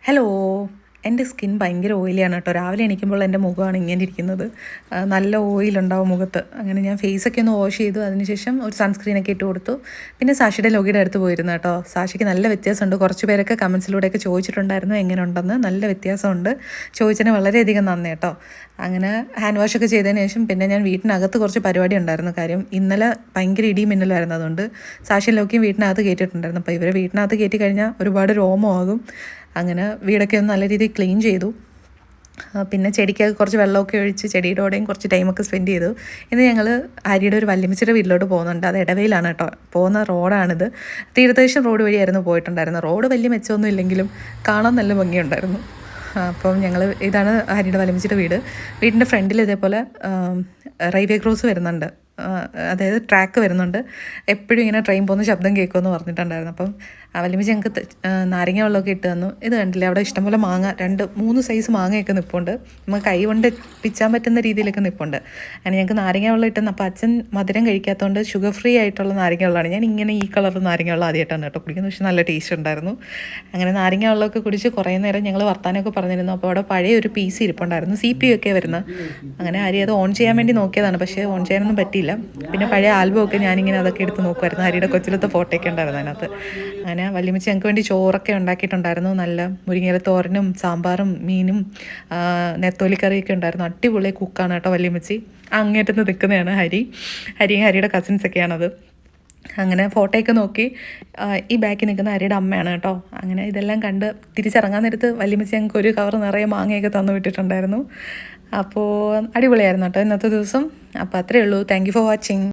Hello. എൻ്റെ skin ഭയങ്കര ഓയിലിയാണ് കേട്ടോ. രാവിലെ എണീക്കുമ്പോൾ എൻ്റെ മുഖമാണ് ഇങ്ങനെ ഇരിക്കുന്നത്. നല്ല ഓയിലുണ്ടാവും മുഖത്ത്. അങ്ങനെ ഞാൻ ഫേസൊക്കെ ഒന്ന് വാഷ് ചെയ്തു. അതിനുശേഷം ഒരു സൺസ്ക്രീനൊക്കെ ഇട്ട് കൊടുത്തു. പിന്നെ സാഷിയുടെ ലോഗിയുടെ അടുത്ത് പോയിരുന്നു കേട്ടോ. സാഷിക്ക് നല്ല വ്യത്യാസമുണ്ട്. കുറച്ച് പേരൊക്കെ കമൻസിലൂടെയൊക്കെ ചോദിച്ചിട്ടുണ്ടായിരുന്നു എങ്ങനെ ഉണ്ടെന്ന്. നല്ല വ്യത്യാസമുണ്ട്. ചോദിച്ചതിന് വളരെയധികം നന്ദി കേട്ടോ. അങ്ങനെ ഹാൻഡ് വാഷൊക്കെ ചെയ്തതിന് ശേഷം പിന്നെ ഞാൻ വീട്ടിനകത്ത് കുറച്ച് പരിപാടി ഉണ്ടായിരുന്നു. കാര്യം ഇന്നലെ ഭയങ്കര ഇടിയും മിന്നലായിരുന്നു. അതുകൊണ്ട് സാഷിയും ലോക്കിയും വീട്ടിനകത്ത് കയറ്റിയിട്ടുണ്ടായിരുന്നു. അപ്പോൾ ഇവരെ വീട്ടിനകത്ത് കയറ്റി കഴിഞ്ഞാൽ ഒരുപാട് രോമമാകും. അങ്ങനെ വീടൊക്കെ ഒന്ന് നല്ല രീതിയിൽ ക്ലീൻ ചെയ്തു. പിന്നെ ചെടിക്ക് കുറച്ച് വെള്ളമൊക്കെ ഒഴിച്ച് ചെടിയുടെ കൂടെയും കുറച്ച് ടൈമൊക്കെ സ്പെൻഡ് ചെയ്തു. ഇന്ന് ഞങ്ങൾ ഹരിയുടെ ഒരു വല്യമ്മച്ചിയുടെ വീട്ടിലോട്ട് പോകുന്നുണ്ട്. അത് ഇടവയിലാണ് കേട്ടോ. പോകുന്ന റോഡാണിത്. തീരദേശം റോഡ് വഴിയായിരുന്നു പോയിട്ടുണ്ടായിരുന്നത്. റോഡ് വലിയ മെച്ചമൊന്നും ഇല്ലെങ്കിലും കാണാൻ നല്ല ഭംഗിയുണ്ടായിരുന്നു. അപ്പം ഞങ്ങൾ ഇതാണ് ഹരിയുടെ വല്യമ്മച്ചിയുടെ വീട്. വീടിൻ്റെ ഫ്രണ്ടിൽ ഇതേപോലെ റെയിൽവേ ക്രോസ് വരുന്നുണ്ട്. അതായത് ട്രാക്ക് വരുന്നുണ്ട്. എപ്പോഴും ഇങ്ങനെ ട്രെയിൻ പോകുന്ന ശബ്ദം കേൾക്കുമെന്ന് പറഞ്ഞിട്ടുണ്ടായിരുന്നു. അപ്പം വല്യമ്മച്ചി ഞങ്ങൾക്ക് നാരങ്ങ വെള്ളമൊക്കെ ഇട്ട് തന്നു. ഇത് കണ്ടില്ലേ, അവിടെ ഇഷ്ടംപോലെ മാങ്ങ 2-3 സൈസ് മാങ്ങയൊക്കെ നിൽപ്പുണ്ട്. നമുക്ക് കൈ കൊണ്ട് പിച്ചാൻ പറ്റുന്ന രീതിയിലൊക്കെ നിൽപ്പുണ്ട്. അങ്ങനെ ഞങ്ങൾക്ക് നാരങ്ങ വെള്ളം ഇട്ടെന്ന്. അപ്പോൾ അച്ഛൻ മധുരം കഴിക്കാത്തതുകൊണ്ട് ഷുഗർ ഫ്രീ ആയിട്ടുള്ള നാരങ്ങ വെള്ളമാണ്. ഞാൻ ഇങ്ങനെ ഈ കളർ നാരങ്ങ വെള്ളം ആദ്യമായിട്ടാണ് കേട്ടോ കുടിക്കുന്നത്. പക്ഷേ നല്ല ടേസ്റ്റ് ഉണ്ടായിരുന്നു. അങ്ങനെ നാരങ്ങ വെള്ളമൊക്കെ കുടിച്ച് കുറേ നേരം ഞങ്ങൾ വർത്താനമൊക്കെ പറഞ്ഞിരുന്നു. അപ്പോൾ അവിടെ പഴയ ഒരു PC ഇരിപ്പുണ്ടായിരുന്നു. CPU ഒക്കെ വരുന്നത്. അങ്ങനെ ഹരി അത് ഓൺ ചെയ്യാൻ വേണ്ടി നോക്കിയതാണ്. പക്ഷേ ഓൺ ചെയ്യാനൊന്നും പറ്റിയില്ല. പിന്നെ പഴയ ആൽബമൊക്കെ ഞാനിങ്ങനെ അതൊക്കെ എടുത്ത് നോക്കുമായിരുന്നു. ഹരിയുടെ കൊച്ചിലത്തെ ഫോട്ടോയൊക്കെ ഉണ്ടായിരുന്നു അതിനകത്ത്. അങ്ങനെ വല്യമ്മച്ചി ഞങ്ങൾക്ക് വേണ്ടി ചോറൊക്കെ ഉണ്ടാക്കിയിട്ടുണ്ടായിരുന്നു. നല്ല മുരിങ്ങയില തോരനും സാമ്പാറും മീനും നെത്തോലിക്കറിയൊക്കെ ഉണ്ടായിരുന്നു. അടിപൊളി കുക്കാണ് കേട്ടോ വല്യമ്മച്ചി. അങ്ങേറ്റത്ത് നിൽക്കുന്നതാണ് ഹരിയുടെ കസിൻസൊക്കെയാണത്. അങ്ങനെ ഫോട്ടോയൊക്കെ നോക്കി. ഈ ബാക്കിൽ നിൽക്കുന്ന ഹരിയുടെ അമ്മയാണ് കേട്ടോ. അങ്ങനെ ഇതെല്ലാം കണ്ട് തിരിച്ചിറങ്ങാൻ നേരത്ത് വല്യമ്മച്ചി ഞങ്ങൾക്ക് ഒരു കവർ നിറയെ മാങ്ങയൊക്കെ തന്നു വിട്ടിട്ടുണ്ടായിരുന്നു. അപ്പോൾ അടിപൊളിയായിരുന്നു കേട്ടോ ഇന്നത്തെ ദിവസം. അപ്പോൾ അത്രയേ ഉള്ളൂ. Thank you for watching.